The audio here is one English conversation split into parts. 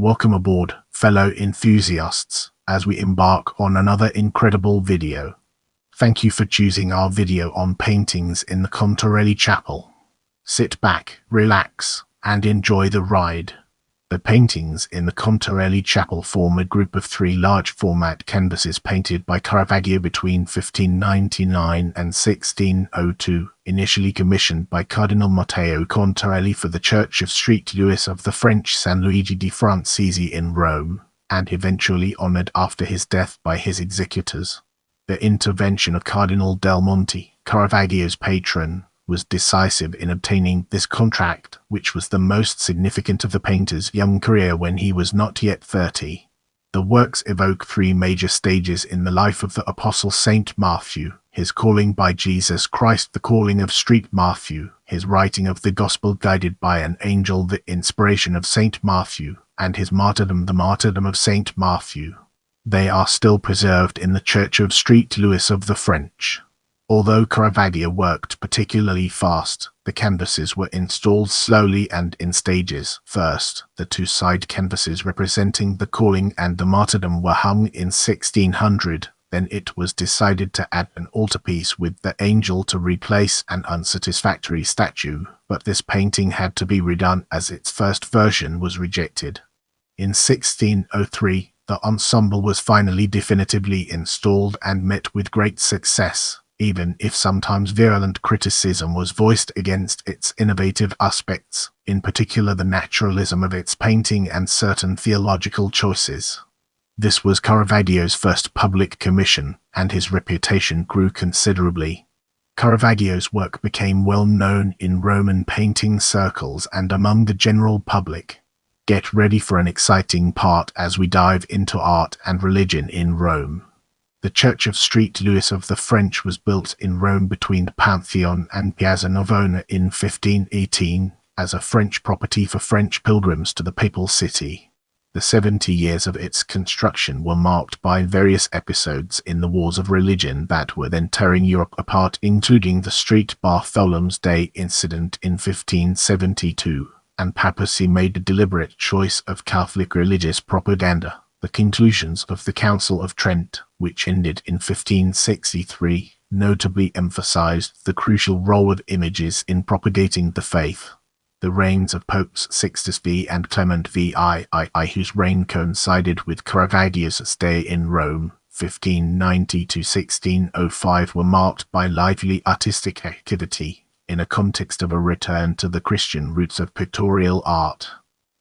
Welcome aboard, fellow enthusiasts, as we embark on another incredible video. Thank you for choosing our video on paintings in the Contarelli Chapel. Sit back, relax, and enjoy the ride. The paintings in the Contarelli Chapel form a group of 3 large-format canvases painted by Caravaggio between 1599 and 1602, initially commissioned by Cardinal Matteo Contarelli for the Church of St. Louis of the French San Luigi di Francesi in Rome, and eventually honored after his death by his executors. The intervention of Cardinal Del Monte, Caravaggio's patron, was decisive in obtaining this contract, which was the most significant of the painter's young career when he was not yet 30. The works evoke 3 major stages in the life of the Apostle Saint Matthew: his calling by Jesus Christ, the calling of St. Matthew, his writing of the Gospel guided by an angel, the inspiration of Saint Matthew, and his martyrdom, the Martyrdom of Saint Matthew. They are still preserved in the Church of St. Louis of the French. Although Caravaggio worked particularly fast, the canvases were installed slowly and in stages. First, the 2 side canvases representing the calling and the martyrdom were hung in 1600. Then it was decided to add an altarpiece with the angel to replace an unsatisfactory statue, but this painting had to be redone as its first version was rejected. In 1603, the ensemble was finally definitively installed and met with great success, even if sometimes virulent criticism was voiced against its innovative aspects, in particular the naturalism of its painting and certain theological choices. This was Caravaggio's first public commission, and his reputation grew considerably. Caravaggio's work became well known in Roman painting circles and among the general public. Get ready for an exciting part as we dive into art and religion in Rome. The Church of St. Louis of the French was built in Rome between the Pantheon and Piazza Navona in 1518, as a French property for French pilgrims to the papal city. The 70 years of its construction were marked by various episodes in the wars of religion that were then tearing Europe apart, including the St. Bartholomew's Day incident in 1572, and papacy made a deliberate choice of Catholic religious propaganda. The conclusions of the Council of Trent, which ended in 1563, notably emphasized the crucial role of images in propagating the faith. The reigns of Popes Sixtus V and Clement VII, whose reign coincided with Caravaggio's stay in Rome, 1590 to 1605, were marked by lively artistic activity, in a context of a return to the Christian roots of pictorial art.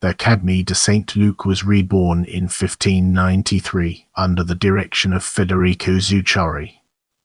The Académie de Saint-Luc was reborn in 1593 under the direction of Federico Zuccari.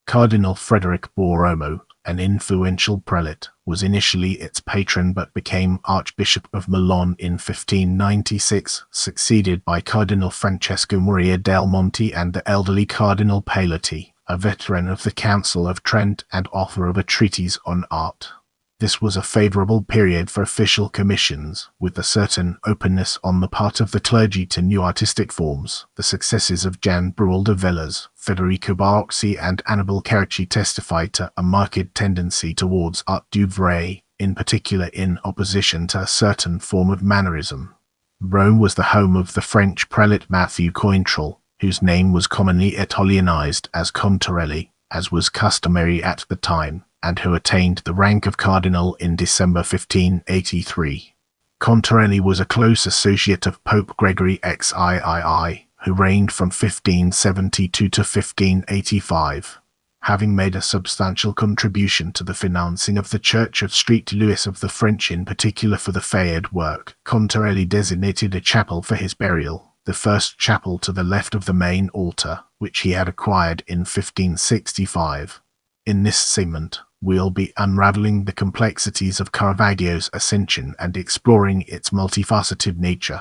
Cardinal Frederick Borromeo, an influential prelate, was initially its patron but became Archbishop of Milan in 1596, succeeded by Cardinal Francesco Maria del Monte and the elderly Cardinal Pallotti, a veteran of the Council of Trent and author of a treatise on art. This was a favorable period for official commissions, with a certain openness on the part of the clergy to new artistic forms. The successes of Jan Bruel de Villers, Federico Barocci and Annibale Carracci testified to a marked tendency towards art du vrai, in particular in opposition to a certain form of mannerism. Rome was the home of the French prelate Matthew Contarelli, whose name was commonly Italianized as Contarelli, as was customary at the time, and who attained the rank of cardinal in December 1583. Contarelli was a close associate of Pope Gregory XIII, who reigned from 1572 to 1585. Having made a substantial contribution to the financing of the Church of St. Louis of the French, in particular for the Fayard work, Contarelli designated a chapel for his burial, the first chapel to the left of the main altar, which he had acquired in 1565. In this segment, we'll be unraveling the complexities of Caravaggio's ascension and exploring its multifaceted nature.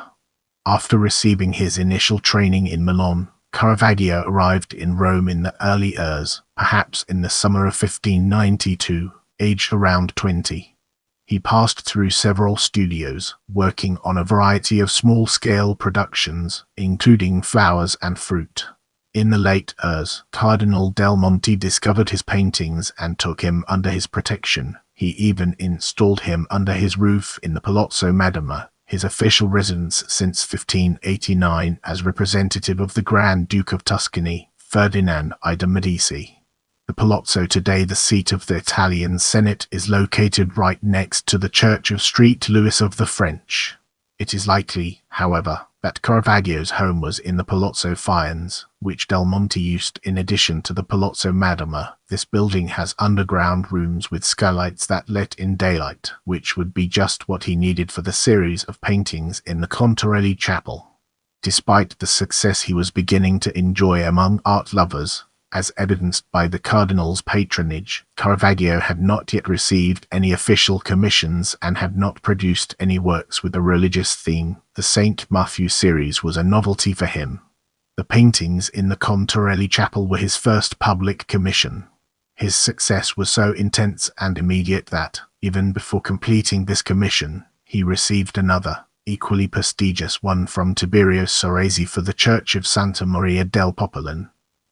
After receiving his initial training in Milan, Caravaggio arrived in Rome in the early years, perhaps in the summer of 1592, aged around 20. He passed through several studios, working on a variety of small-scale productions, including flowers and fruit. In the late years, Cardinal Del Monte discovered his paintings and took him under his protection. He even installed him under his roof in the Palazzo Madama, his official residence since 1589 as representative of the Grand Duke of Tuscany, Ferdinand I de' Medici. The Palazzo, today the seat of the Italian Senate, is located right next to the Church of St. Louis of the French. It is likely, however, that Caravaggio's home was in the Palazzo Firenze, which Del Monte used in addition to the Palazzo Madama. This building has underground rooms with skylights that let in daylight, which would be just what he needed for the series of paintings in the Contarelli Chapel. Despite the success he was beginning to enjoy among art lovers, as evidenced by the Cardinal's patronage, Caravaggio had not yet received any official commissions and had not produced any works with a religious theme. The Saint Matthew series was a novelty for him. The paintings in the Contarelli Chapel were his first public commission. His success was so intense and immediate that, even before completing this commission, he received another, equally prestigious one from Tiberio Soresi for the Church of Santa Maria del Popolone.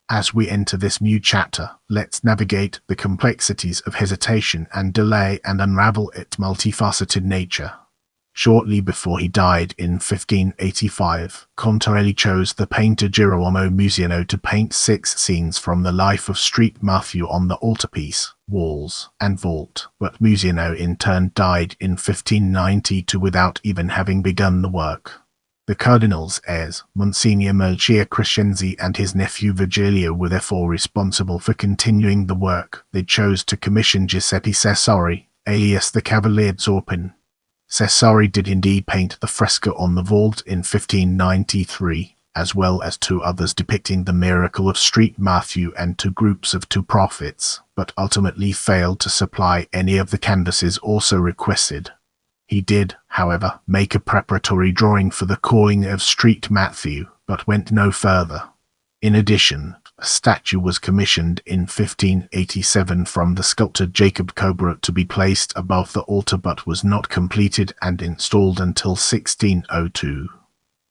As we enter this new chapter, let's navigate the complexities of hesitation and delay and unravel its multifaceted nature. Shortly before he died in 1585, Contarelli chose the painter Girolamo Musiano to paint 6 scenes from the life of Saint Matthew on the altarpiece, walls, and vault, but Musiano in turn died in 1592 without even having begun the work. The Cardinal's heirs, Monsignor Matteo Crescenzi and his nephew Virgilio, were therefore responsible for continuing the work. They chose to commission Giuseppe Cesari, alias the Cavalier Zorpin. Cesari did indeed paint the fresco on the vault in 1593, as well as 2 others depicting the miracle of Saint Matthew and 2 groups of 2 prophets, but ultimately failed to supply any of the canvases also requested. He did, however, make a preparatory drawing for the calling of Saint Matthew, but went no further. In addition, a statue was commissioned in 1587 from the sculptor Jacob Cobra to be placed above the altar, but was not completed and installed until 1602.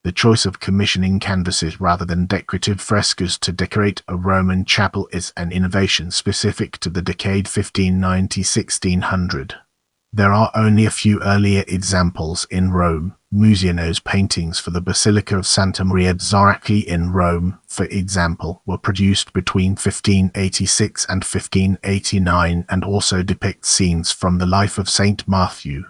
The choice of commissioning canvases rather than decorative frescoes to decorate a Roman chapel is an innovation specific to the decade 1590-1600. There are only a few earlier examples in Rome. Musiano's paintings for the Basilica of Santa Maria Zaracchi in Rome, for example, were produced between 1586 and 1589 and also depict scenes from the life of Saint Matthew.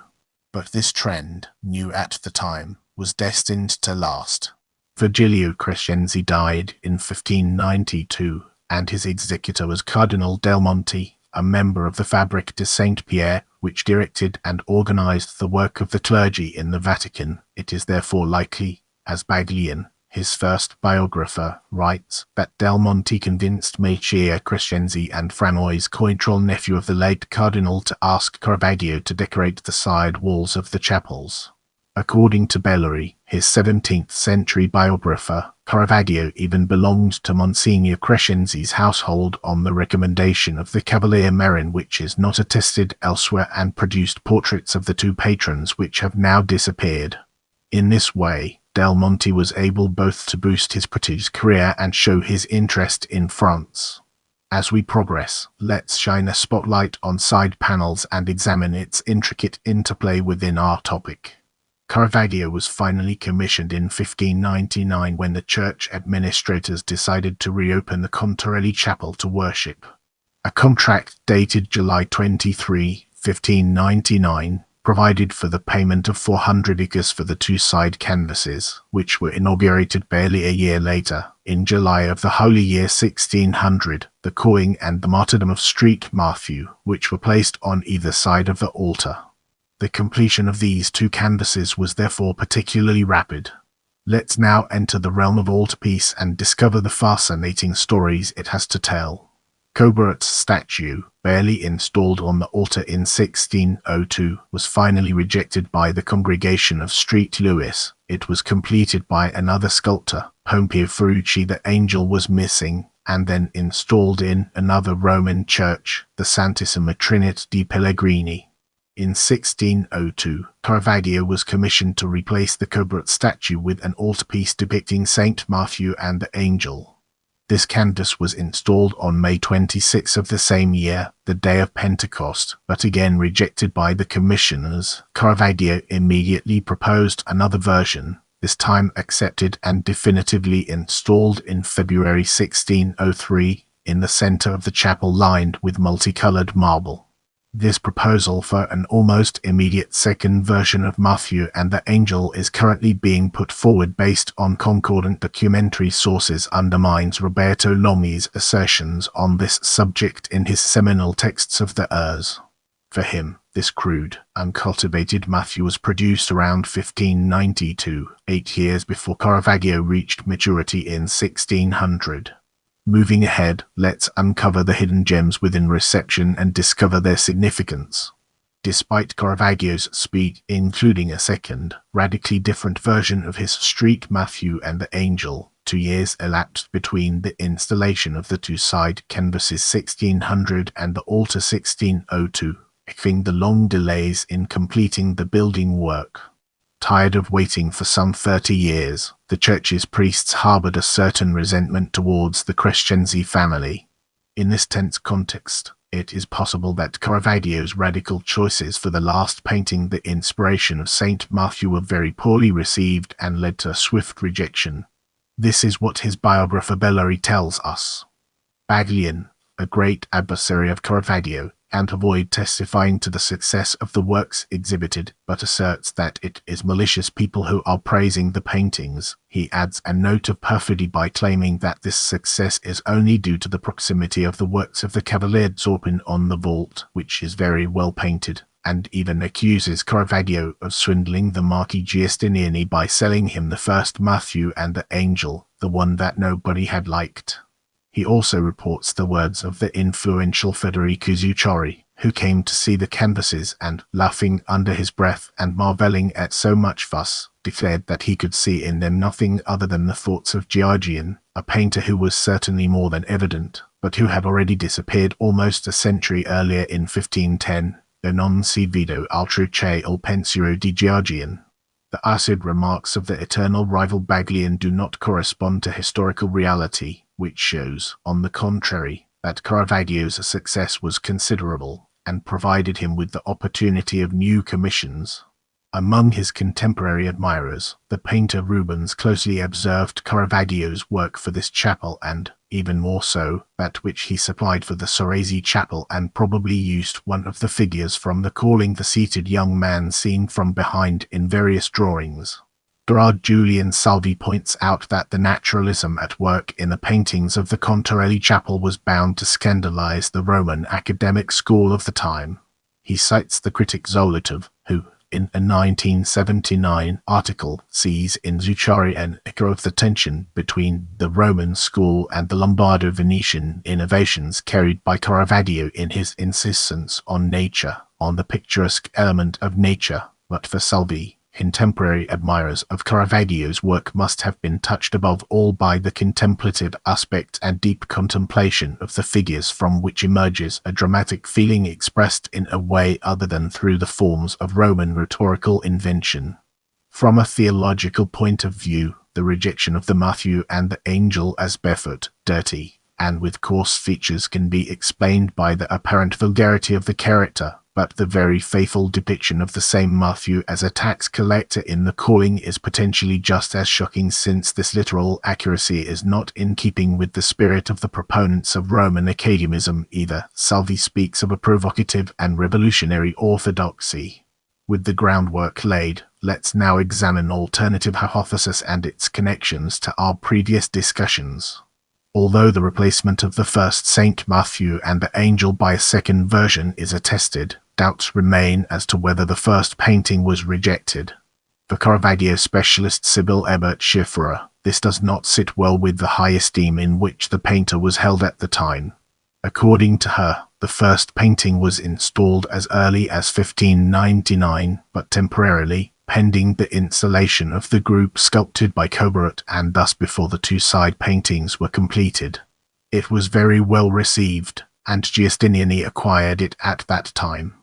But this trend, new at the time, was destined to last. Virgilio Crescenzi died in 1592, and his executor was Cardinal Del Monte, a member of the Fabrique de Saint-Pierre, which directed and organized the work of the clergy in the Vatican. It is therefore likely, as Baglian, his first biographer, writes, that Del Monte convinced Matteo Crescenzi and Franois Cointreau, nephew of the late Cardinal, to ask Caravaggio to decorate the side walls of the chapels. According to Bellary, his 17th-century biographer, Caravaggio even belonged to Monsignor Crescenzi's household on the recommendation of the Cavalier Marin, which is not attested elsewhere, and produced portraits of the 2 patrons which have now disappeared. In this way, Del Monte was able both to boost his prestigious career and show his interest in France. As we progress, let's shine a spotlight on side panels and examine its intricate interplay within our topic. Caravaggio was finally commissioned in 1599 when the church administrators decided to reopen the Contarelli Chapel to worship. A contract dated July 23, 1599, provided for the payment of 400 acres for the 2 side canvases, which were inaugurated barely a year later, in July of the Holy Year 1600, the calling and the Martyrdom of Saint Matthew, which were placed on either side of the altar. The completion of these 2 canvases was therefore particularly rapid. Let's now enter the realm of altarpiece and discover the fascinating stories it has to tell. Cobert's statue, barely installed on the altar in 1602, was finally rejected by the congregation of St. Louis. It was completed by another sculptor, Pompeo Ferrucci. The angel was missing, and then installed in another Roman church, the Santissima Trinita di Pellegrini. In 1602, Caravaggio was commissioned to replace the Cobra statue with an altarpiece depicting Saint Matthew and the angel. This canvas was installed on May 26 of the same year, the day of Pentecost, but again rejected by the commissioners. Caravaggio immediately proposed another version, this time accepted and definitively installed in February 1603, in the center of the chapel lined with multicolored marble. This proposal for an almost immediate second version of Matthew and the Angel is currently being put forward based on concordant documentary sources, undermines Roberto Lomi's assertions on this subject in his seminal texts of the Ers. For him, this crude, uncultivated Matthew was produced around 1592, 8 years before Caravaggio reached maturity in 1600. Moving ahead, let's uncover the hidden gems within reception and discover their significance. Despite Caravaggio's speed, including a second, radically different version of his Street Matthew and the Angel, 2 years elapsed between the installation of the two-side canvases 1600 and the altar 1602, echoing the long delays in completing the building work. Tired of waiting for some 30 years, the church's priests harbored a certain resentment towards the Crescenzi family. In this tense context, it is possible that Caravaggio's radical choices for the last painting, the inspiration of Saint Matthew, were very poorly received and led to a swift rejection. This is what his biographer Bellari tells us. Baglian, a great adversary of Caravaggio, can't avoid testifying to the success of the works exhibited, but asserts that it is malicious people who are praising the paintings. He adds a note of perfidy by claiming that this success is only due to the proximity of the works of the Cavalier Zorpin on the vault, which is very well painted, and even accuses Caravaggio of swindling the Marquis Giustiniani by selling him the first Matthew and the Angel, the one that nobody had liked. He also reports the words of the influential Federico Zuccari, who came to see the canvases and, laughing under his breath and marvelling at so much fuss, declared that he could see in them nothing other than the thoughts of Giorgian, a painter who was certainly more than evident, but who had already disappeared almost a century earlier in 1510, though non si vedo altro che il pensiero di Giorgian. The acid remarks of the eternal rival Baglian do not correspond to historical reality, which shows, on the contrary, that Caravaggio's success was considerable, and provided him with the opportunity of new commissions. Among his contemporary admirers, the painter Rubens closely observed Caravaggio's work for this chapel and, even more so, that which he supplied for the Sorresi chapel, and probably used one of the figures from the Calling the seated young man seen from behind in various drawings. Gerard Julian Salvi points out that the naturalism at work in the paintings of the Contarelli Chapel was bound to scandalize the Roman academic school of the time. He cites the critic Zolotov, who, in a 1979 article, sees in Zuccari an echo of the tension between the Roman school and the Lombardo-Venetian innovations carried by Caravaggio in his insistence on nature, on the picturesque element of nature. But for Salvi, contemporary admirers of Caravaggio's work must have been touched above all by the contemplative aspect and deep contemplation of the figures, from which emerges a dramatic feeling expressed in a way other than through the forms of Roman rhetorical invention. From a theological point of view, the rejection of the Matthew and the Angel as barefoot, dirty, and with coarse features can be explained by the apparent vulgarity of the character, but the very faithful depiction of the same Matthew as a tax collector in the Calling is potentially just as shocking, since this literal accuracy is not in keeping with the spirit of the proponents of Roman academicism either. Salvi speaks of a provocative and revolutionary orthodoxy. With the groundwork laid, let's now examine alternative hypothesis and its connections to our previous discussions. Although the replacement of the first Saint Matthew and the Angel by a second version is attested, doubts remain as to whether the first painting was rejected. For Caravaggio specialist Sybil Ebert Schifferer, this does not sit well with the high esteem in which the painter was held at the time. According to her, the first painting was installed as early as 1599, but temporarily, pending the installation of the group sculpted by Coburot, and thus before the two-side paintings were completed. It was very well received, and Giustiniani acquired it at that time.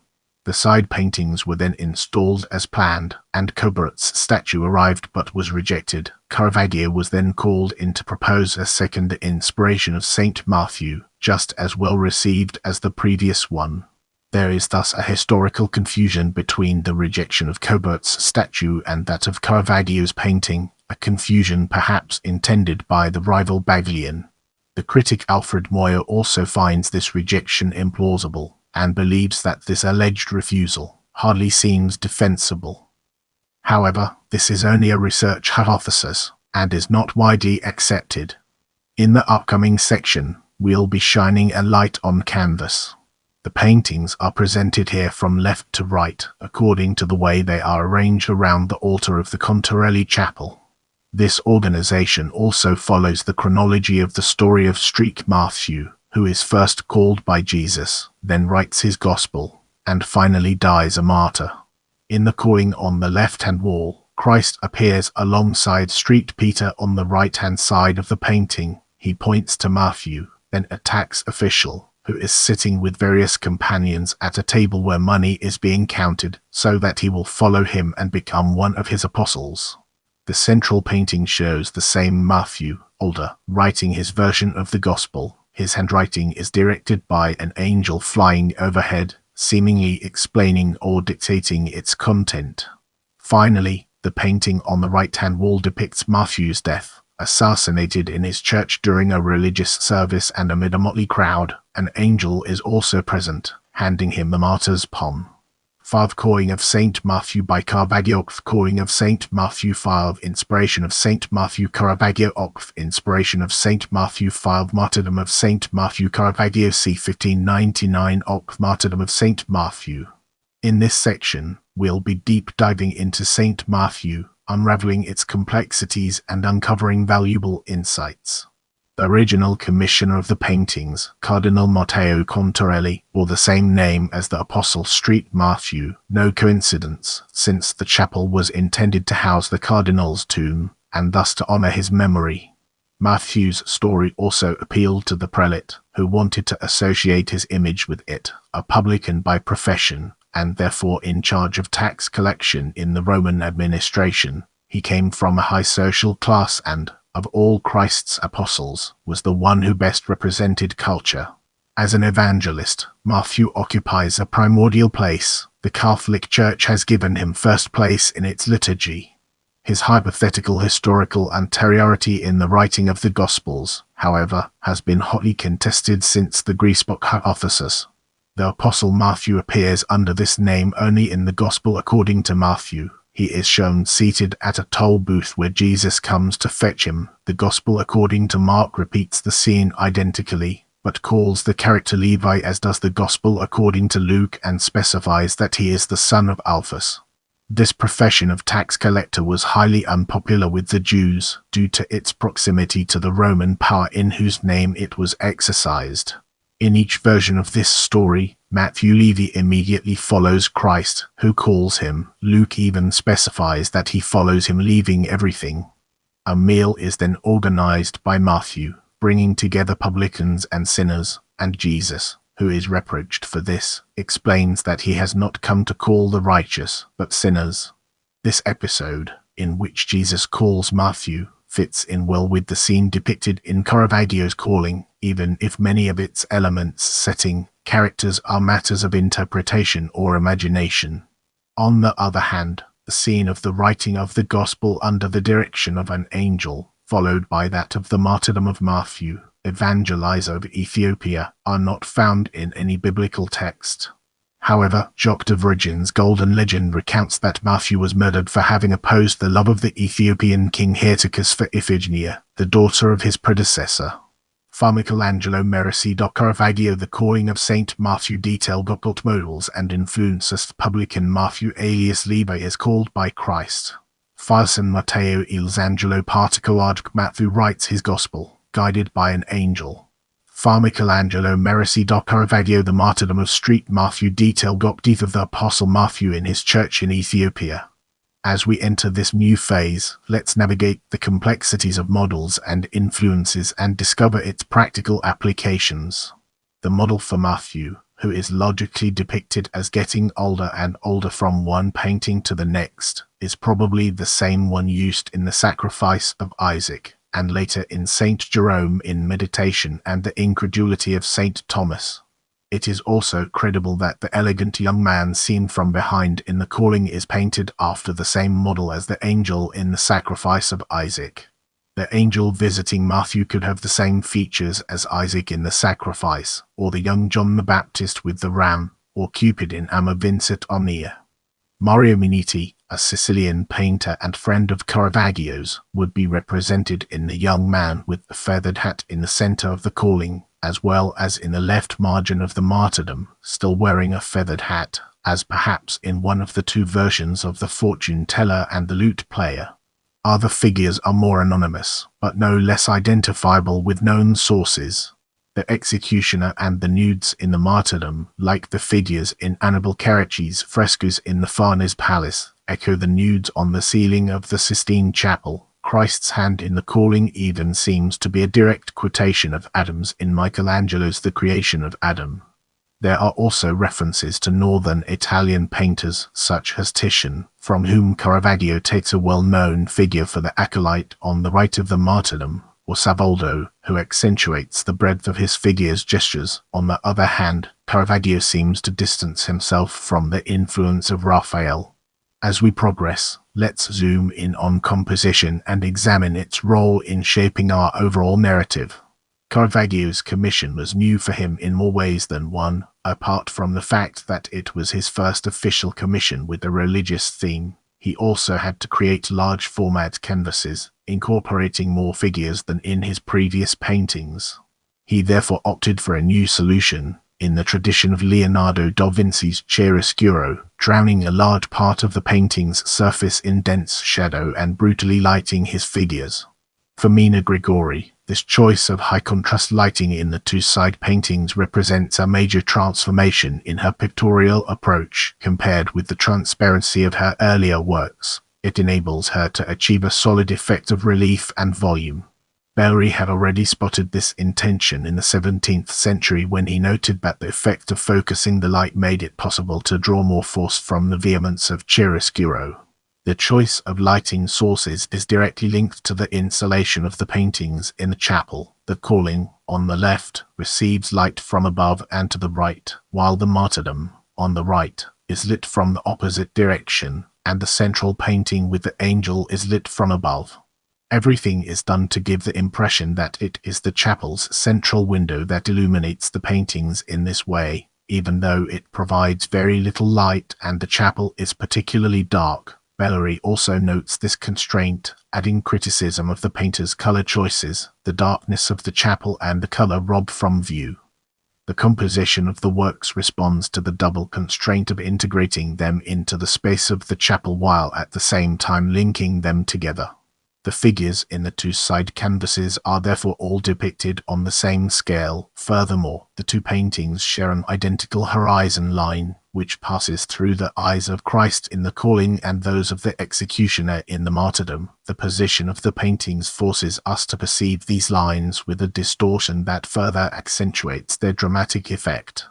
The side paintings were then installed as planned, and Coubert's statue arrived but was rejected. Caravaggio was then called in to propose a second inspiration of Saint Matthew, just as well received as the previous one. There is thus a historical confusion between the rejection of Coubert's statue and that of Caravaggio's painting, a confusion perhaps intended by the rival Baglian. The critic Alfred Moyer also finds this rejection implausible, and believes that this alleged refusal hardly seems defensible. However, this is only a research hypothesis, and is not widely accepted. In the upcoming section, we'll be shining a light on canvas. The paintings are presented here from left to right, according to the way they are arranged around the altar of the Contarelli Chapel. This organization also follows the chronology of the story of Saint Matthew, who is first called by Jesus, then writes his gospel, and finally dies a martyr. In the calling on the left-hand wall, Christ appears alongside St. Peter on the right-hand side of the painting. He points to Matthew, then a tax official, who is sitting with various companions at a table where money is being counted, so that he will follow him and become one of his apostles. The central painting shows the same Matthew, older, writing his version of the gospel. His handwriting is directed by an angel flying overhead, seemingly explaining or dictating its content. Finally, the painting on the right-hand wall depicts Matthew's death, assassinated in his church during a religious service, and amid a motley crowd, an angel is also present, handing him the martyr's palm. 5 Calling of Saint Matthew by Caravaggio. Calling of Saint Matthew. 5 Inspiration of Saint Matthew. Caravaggio. Inspiration of Saint Matthew. 5 Martyrdom of Saint Matthew. Caravaggio. c. 1599. Martyrdom of Saint Matthew. In this section, we'll be deep diving into Saint Matthew, unraveling its complexities and uncovering valuable insights. The original commissioner of the paintings, Cardinal Matteo Contarelli, bore the same name as the Apostle Saint Matthew. No coincidence, since the chapel was intended to house the cardinal's tomb, and thus to honor his memory. Matthew's story also appealed to the prelate, who wanted to associate his image with it, a publican by profession, and therefore in charge of tax collection in the Roman administration. He came from a high social class and, of all Christ's apostles, was the one who best represented culture. As an evangelist, Matthew occupies a primordial place. The Catholic Church has given him first place in its liturgy. His hypothetical historical anteriority in the writing of the Gospels, however, has been hotly contested since the Greasebook hypothesis. The Apostle Matthew appears under this name only in the Gospel according to Matthew. He is shown seated at a toll booth where Jesus comes to fetch him. The Gospel according to Mark repeats the scene identically, but calls the character Levi, as does the Gospel according to Luke, and specifies that he is the son of Alphaeus. This profession of tax collector was highly unpopular with the Jews, due to its proximity to the Roman power in whose name it was exercised. In each version of this story, Matthew Levi immediately follows Christ, who calls him. Luke even specifies that he follows him, leaving everything. A meal is then organized by Matthew, bringing together publicans and sinners, and Jesus, who is reproached for this, explains that he has not come to call the righteous, but sinners. This episode, in which Jesus calls Matthew, fits in well with the scene depicted in Caravaggio's Calling, even if many of its elements, setting, characters are matters of interpretation or imagination. On the other hand, the scene of the writing of the Gospel under the direction of an angel, followed by that of the martyrdom of Matthew, evangelizer of Ethiopia, are not found in any biblical text. However, Jacques de Virgin's Golden Legend recounts that Matthew was murdered for having opposed the love of the Ethiopian king Hyrtacus for Iphigenia, the daughter of his predecessor. Michelangelo Merisi da Caravaggio. The Calling of Saint Matthew detailed occult models and influences. Publican Matthew alias Levi is called by Christ. San Matteo il Angelo particolare. Matthew writes his gospel, guided by an angel. Michelangelo Merisi da Caravaggio. The martyrdom of Saint Matthew detailed death of the Apostle Matthew in his church in Ethiopia. As we enter this new phase, let's navigate the complexities of models and influences and discover its practical applications. The model for Matthew, who is logically depicted as getting older and older from one painting to the next, is probably the same one used in the Sacrifice of Isaac, and later in Saint Jerome in Meditation and the Incredulity of Saint Thomas. It is also credible that the elegant young man seen from behind in the Calling is painted after the same model as the angel in the Sacrifice of Isaac. The angel visiting Matthew could have the same features as Isaac in the Sacrifice, or the young John the Baptist with the ram, or Cupid in Ama Vincit Omnia. Mario Minetti, a Sicilian painter and friend of Caravaggio's, would be represented in the young man with the feathered hat in the center of the Calling, as well as in the left margin of the Martyrdom, still wearing a feathered hat, as perhaps in one of the two versions of the fortune teller and the lute player. Other figures are more anonymous, but no less identifiable with known sources. The executioner and the nudes in the Martyrdom, like the figures in Annibale Carracci's frescoes in the Farnese Palace, echo the nudes on the ceiling of the Sistine Chapel. Christ's hand in the Calling even seems to be a direct quotation of Adam's in Michelangelo's The Creation of Adam. There are also references to northern Italian painters such as Titian, from whom Caravaggio takes a well-known figure for the acolyte on the right of the Martyrdom, or Savoldo, who accentuates the breadth of his figure's gestures. On the other hand, Caravaggio seems to distance himself from the influence of Raphael. As we progress, let's zoom in on composition and examine its role in shaping our overall narrative. Caravaggio's commission was new for him in more ways than one, apart from the fact that it was his first official commission with a religious theme. He also had to create large-format canvases, incorporating more figures than in his previous paintings. He therefore opted for a new solution, in the tradition of Leonardo da Vinci's chiaroscuro, drowning a large part of the painting's surface in dense shadow and brutally lighting his figures. For Mina Grigori, this choice of high-contrast lighting in the two side paintings represents a major transformation in her pictorial approach compared with the transparency of her earlier works. It enables her to achieve a solid effect of relief and volume. Bellary had already spotted this intention in the 17th century when he noted that the effect of focusing the light made it possible to draw more force from the vehemence of chiaroscuro. The choice of lighting sources is directly linked to the installation of the paintings in the chapel. The Calling, on the left, receives light from above and to the right, while the Martyrdom, on the right, is lit from the opposite direction, and the central painting with the angel is lit from above. Everything is done to give the impression that it is the chapel's central window that illuminates the paintings in this way, even though it provides very little light and the chapel is particularly dark. Bellary also notes this constraint, adding criticism of the painter's color choices, the darkness of the chapel and the color robbed from view. The composition of the works responds to the double constraint of integrating them into the space of the chapel while at the same time linking them together. The figures in the two side canvases are therefore all depicted on the same scale. Furthermore, the two paintings share an identical horizon line, which passes through the eyes of Christ in the Calling and those of the executioner in the Martyrdom. The position of the paintings forces us to perceive these lines with a distortion that further accentuates their dramatic effect.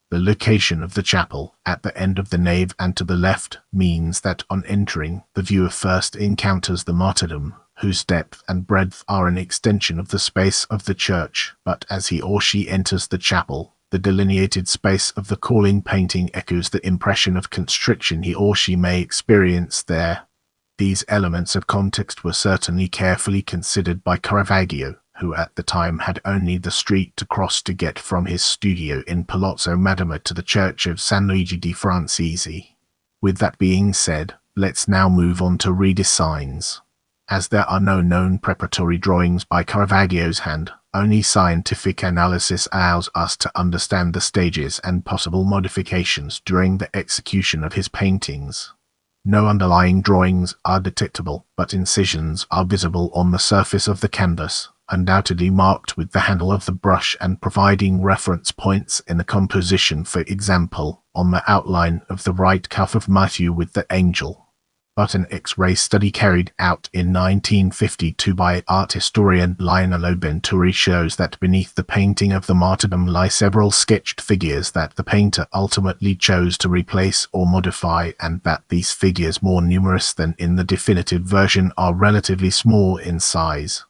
The location of the chapel, at the end of the nave and to the left, means that on entering, the viewer first encounters the Martyrdom, whose depth and breadth are an extension of the space of the church, but as he or she enters the chapel, the delineated space of the Calling painting echoes the impression of constriction he or she may experience there. These elements of context were certainly carefully considered by Caravaggio, who at the time had only the street to cross to get from his studio in Palazzo Madama to the church of San Luigi di Francesi. With that being said, let's now move on to redesigns. As there are no known preparatory drawings by Caravaggio's hand, only scientific analysis allows us to understand the stages and possible modifications during the execution of his paintings. No underlying drawings are detectable, but incisions are visible on the surface of the canvas, undoubtedly marked with the handle of the brush and providing reference points in the composition, for example, on the outline of the right cuff of Matthew with the angel. but an X-ray study carried out in 1952 by art historian Lionel Venturi shows that beneath the painting of the Martyrdom lie several sketched figures that the painter ultimately chose to replace or modify, and that these figures, more numerous than in the definitive version, are relatively small in size.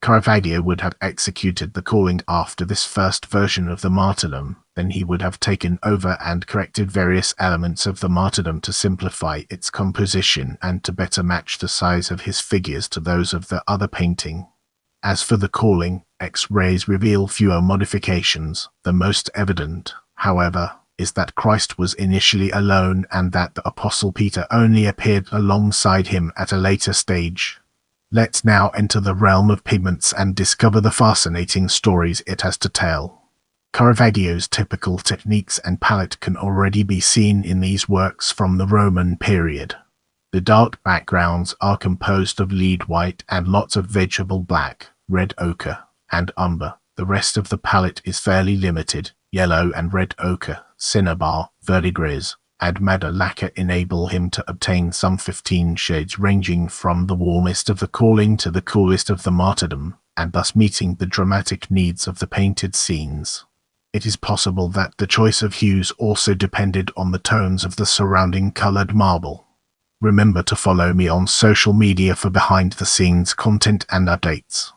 Caravaggio would have executed the calling after this first version of the Martyrdom. Then he would have taken over and corrected various elements of the Martyrdom to simplify its composition and to better match the size of his figures to those of the other painting. As for the calling, X-rays reveal fewer modifications. The most evident, however, is that Christ was initially alone and that the Apostle Peter only appeared alongside him at a later stage. Let's now enter the realm of pigments and discover the fascinating stories it has to tell. Caravaggio's typical techniques and palette can already be seen in these works from the Roman period. The dark backgrounds are composed of lead white and lots of vegetable black, red ochre, and umber. The rest of the palette is fairly limited. Yellow and red ochre, cinnabar, verdigris, and madder lacquer enable him to obtain some 15 shades ranging from the warmest of the calling to the coolest of the martyrdom, and thus meeting the dramatic needs of the painted scenes. It is possible that the choice of hues also depended on the tones of the surrounding colored marble. Remember to follow me on social media for behind-the-scenes content and updates.